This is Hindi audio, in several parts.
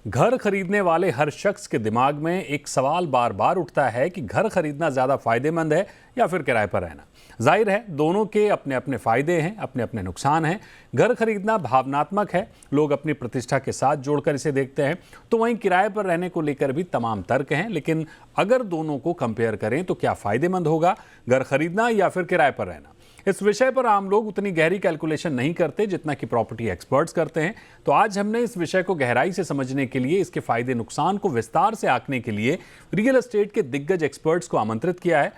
घर खरीदने वाले हर शख्स के दिमाग में एक सवाल बार बार उठता है कि घर खरीदना ज़्यादा फायदेमंद है या फिर किराए पर रहना। जाहिर है दोनों के अपने अपने फायदे हैं, अपने अपने नुकसान हैं। घर खरीदना भावनात्मक है, लोग अपनी प्रतिष्ठा के साथ जोड़कर इसे देखते हैं। तो वहीं किराए पर रहने को लेकर भी तमाम तर्क हैं। लेकिन अगर दोनों को कंपेयर करें तो क्या फायदेमंद होगा घर खरीदना या फिर किराए पर रहना? इस विषय पर आम लोग उतनी गहरी कैलकुलेशन नहीं करते जितना कि प्रॉपर्टी एक्सपर्ट्स करते हैं। तो आज हमने इस विषय को गहराई से समझने के लिए, इसके फायदे नुकसान को विस्तार से आंकने के लिए रियल एस्टेट के दिग्गज एक्सपर्ट्स को आमंत्रित किया है।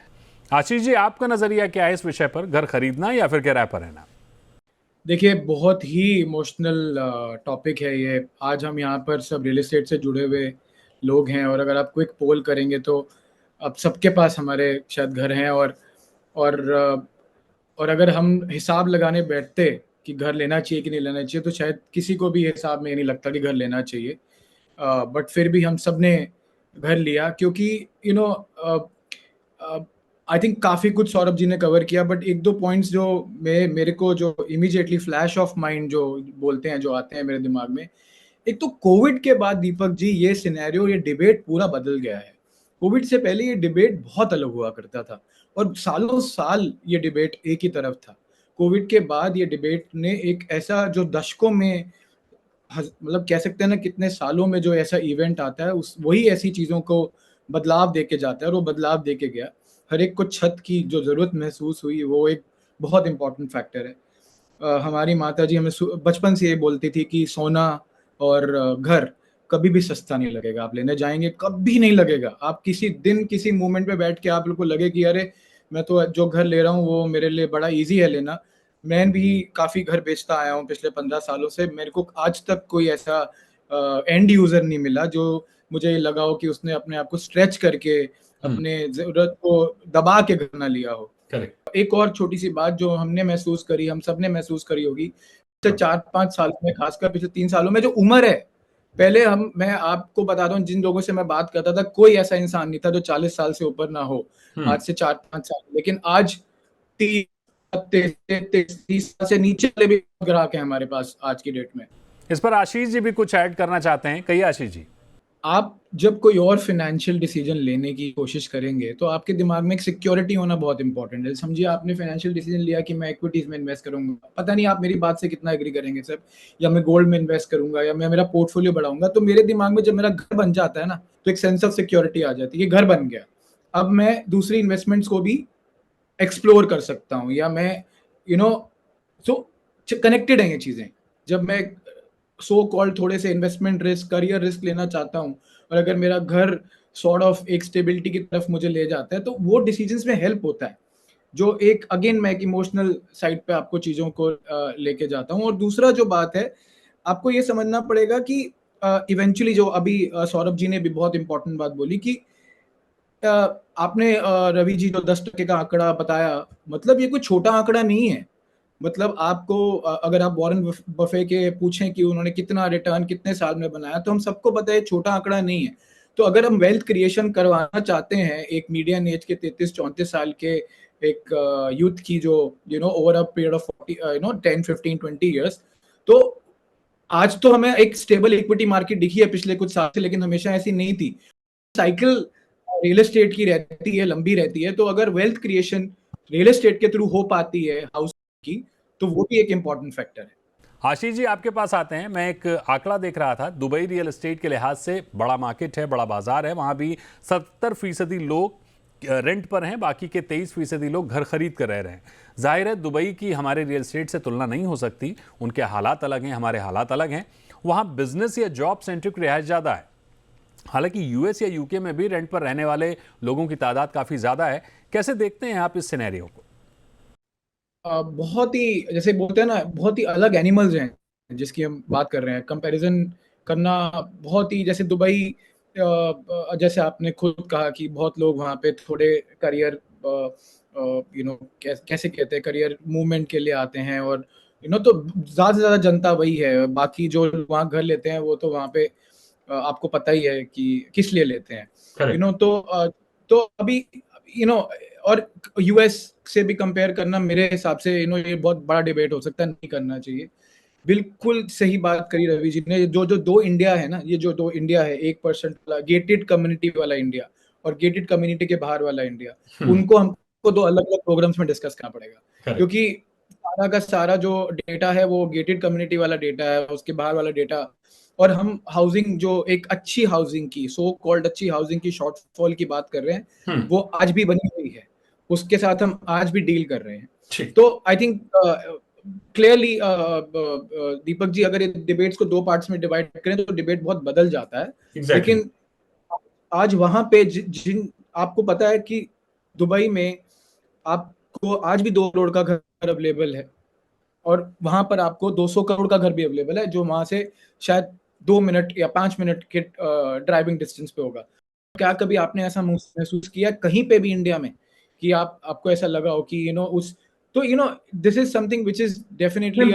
आशीष जी, आपका नजरिया क्या है इस विषय पर, घर खरीदना या फिर किराए पर रहना? देखिए, बहुत ही इमोशनल टॉपिक है ये। आज हम यहाँ पर सब रियल एस्टेट से जुड़े हुए लोग हैं, और अगर आप क्विक पोल करेंगे तो अब सबके पास हमारे शायद घर हैं। और अ, और अगर हम हिसाब लगाने बैठते कि घर लेना चाहिए कि नहीं लेना चाहिए, तो शायद किसी को भी हिसाब में ये नहीं लगता कि घर लेना चाहिए। बट फिर भी हम सब ने घर लिया, क्योंकि यू नो आई थिंक काफ़ी कुछ सौरभ जी ने कवर किया। बट एक दो पॉइंट्स जो मेरे को जो इमीडिएटली फ्लैश ऑफ माइंड जो बोलते हैं, जो आते हैं मेरे दिमाग में। एक तो कोविड के बाद दीपक जी, ये सिनेरियो, ये डिबेट पूरा बदल गया है। कोविड से पहले ये डिबेट बहुत अलग हुआ करता था, और सालों साल ये डिबेट एक ही तरफ था। कोविड के बाद ये डिबेट ने एक ऐसा, जो दशकों में, मतलब कह सकते हैं ना, कितने सालों में जो ऐसा इवेंट आता है, उस वही ऐसी चीज़ों को बदलाव दे के जाता है, और वो बदलाव दे के गया। हर एक को छत की जो ज़रूरत महसूस हुई, वो एक बहुत इंपॉर्टेंट फैक्टर है। हमारी माता जी हमें बचपन से ये बोलती थी कि सोना और घर कभी भी सस्ता नहीं लगेगा। आप लेने जाएंगे कभी नहीं लगेगा। आप किसी दिन किसी मोमेंट पे बैठ के आप लोग को लगे कि अरे, मैं तो जो घर ले रहा हूँ वो मेरे लिए बड़ा इजी है लेना। मैं भी काफ़ी घर बेचता आया हूँ पिछले 15 सालों से। मेरे को आज तक कोई ऐसा एंड यूज़र नहीं मिला जो मुझे लगा हो कि उसने अपने आप को स्ट्रेच करके अपने ज़रूरत को दबा के घर ना लिया हो। करेक्ट। एक और छोटी सी बात जो हमने महसूस करी, हम सब ने महसूस करी होगी, पिछले 4-5 साल में, खासकर पिछले 3 सालों में, जो उम्र है। पहले मैं आपको बता दूं, जिन लोगों से मैं बात करता था, कोई ऐसा इंसान नहीं था जो 40 साल से ऊपर ना हो, आज से 4-5 साल। लेकिन आज 30 साल से नीचे वाले भी ग्राहक हैं हमारे पास आज की डेट में। इस पर आशीष जी भी कुछ ऐड करना चाहते हैं, कहिए आशीष जी। आप जब कोई और फाइनेंशियल डिसीजन लेने की कोशिश करेंगे, तो आपके दिमाग में एक सिक्योरिटी होना बहुत इंपॉर्टेंट है। समझिए, आपने फाइनेंशियल डिसीजन लिया कि मैं इक्विटीज में इन्वेस्ट करूंगा। पता नहीं आप मेरी बात से कितना एग्री करेंगे सर, या मैं गोल्ड में इन्वेस्ट करूंगा, या मैं मेरा पोर्टफोलियो बढ़ाऊंगा। तो मेरे दिमाग में जब मेरा घर बन जाता है ना, तो एक सेंस ऑफ सिक्योरिटी आ जाती है कि घर बन गया। अब मैं दूसरी इन्वेस्टमेंट्स को भी एक्सप्लोर कर सकता हूँ, या मैं यू नो सो कनेक्टेड है ये चीज़ें। जब मैं सो कॉल्ड थोड़े से इन्वेस्टमेंट रिस्क, करियर रिस्क लेना चाहता हूँ, और अगर मेरा घर सॉर्ट ऑफ एक स्टेबिलिटी की तरफ मुझे ले जाता है, तो वो डिसीजंस में हेल्प होता है। जो एक, अगेन, मैं एक इमोशनल साइड पे आपको चीज़ों को लेके जाता हूँ। और दूसरा जो बात है, आपको ये समझना पड़ेगा कि इवेंचुअली, जो अभी सौरभ जी ने भी बहुत इंपॉर्टेंट बात बोली कि आपने रवि जी जो 10% का आंकड़ा बताया, मतलब ये कोई छोटा आंकड़ा नहीं है। मतलब आपको अगर आप वॉरेन बफे के पूछें कि उन्होंने कितना रिटर्न कितने साल में बनाया, तो हम सबको पता है छोटा आंकड़ा नहीं है। तो अगर हम वेल्थ क्रिएशन करवाना चाहते हैं एक मीडियन एज के 33-34 साल के एक यूथ की, जो over a period of 10-15-20 years, तो आज तो हमें एक स्टेबल इक्विटी मार्केट दिखी है पिछले कुछ साल से, लेकिन हमेशा ऐसी नहीं थी। साइकिल रियल एस्टेट की रहती है, लंबी रहती है। तो अगर वेल्थ क्रिएशन रियल एस्टेट के थ्रू हो पाती है हाउस की, तो वो भी एक इम्पॉर्टेंट फैक्टर है। आशीष जी, आपके पास आते हैं। मैं एक आंकड़ा देख रहा था, दुबई रियल एस्टेट के लिहाज से बड़ा मार्केट है, बड़ा बाजार है। वहां भी 70% लोग रेंट पर हैं, बाकी के 23% लोग घर खरीद कर रह रहे हैं। जाहिर है दुबई की हमारे रियल एस्टेट से तुलना नहीं हो सकती, उनके हालात अलग हैं, हमारे हालात अलग हैं। वहां बिजनेस या जॉब सेंट्रिक रिहायश ज़्यादा है। हालांकि यूएस या यूके में भी रेंट पर रहने वाले लोगों की तादाद काफ़ी ज़्यादा है। कैसे देखते हैं आप इस सिनेरियो को? बहुत ही, जैसे बोलते हैं ना, बहुत ही अलग एनिमल्स हैं जिसकी हम बात कर रहे हैं। कंपैरिजन करना बहुत ही, जैसे दुबई, जैसे आपने खुद कहा कि बहुत लोग वहाँ पे थोड़े करियर, कैसे कहते हैं, करियर मूवमेंट के लिए आते हैं। और तो ज़्यादा से ज़्यादा जनता वही है। बाकी जो वहाँ घर लेते हैं, वो तो वहाँ पे आपको पता ही है कि किस लिए लेते हैं। तो अभी, यू नो और यूएस से भी कंपेयर करना, मेरे हिसाब से, ये बहुत बड़ा डिबेट हो सकता है, नहीं करना चाहिए। बिल्कुल सही बात करी रवि जी ने। जो जो दो इंडिया है ना, ये जो दो इंडिया है, 1% वाला गेटेड कम्युनिटी वाला इंडिया और गेटेड कम्युनिटी के बाहर वाला इंडिया, उनको हमको दो अलग अलग प्रोग्राम्स में डिस्कस करना पड़ेगा। क्योंकि सारा का सारा जो डेटा है वो गेटेड कम्युनिटी वाला डेटा है, उसके बाहर वाला डेटा, और हम हाउसिंग, जो एक अच्छी हाउसिंग की, सो कॉल्ड अच्छी हाउसिंग की शॉर्टफॉल की बात कर रहे हैं, वो आज भी बनी हुई है, उसके साथ हम आज भी डील कर रहे हैं। तो I think clearly Deepak ji, अगर डिबेट्स को दो पार्ट्स में डिवाइड करें तो डिबेट बहुत बदल जाता है। लेकिन आज वहां पे जिन आपको पता है कि दुबई में आपको आज भी 2 करोड़ का घर अवेलेबल है, और वहां पर आपको 200 करोड़ का घर भी अवेलेबल है, जो वहां से शायद 2 मिनट या 5 मिनट के ड्राइविंग डिस्टेंस पे होगा। क्या कभी आपने ऐसा महसूस किया कहीं पे भी इंडिया में कि आपको ऐसा लगा हो कि उस, तो this is something which is definitely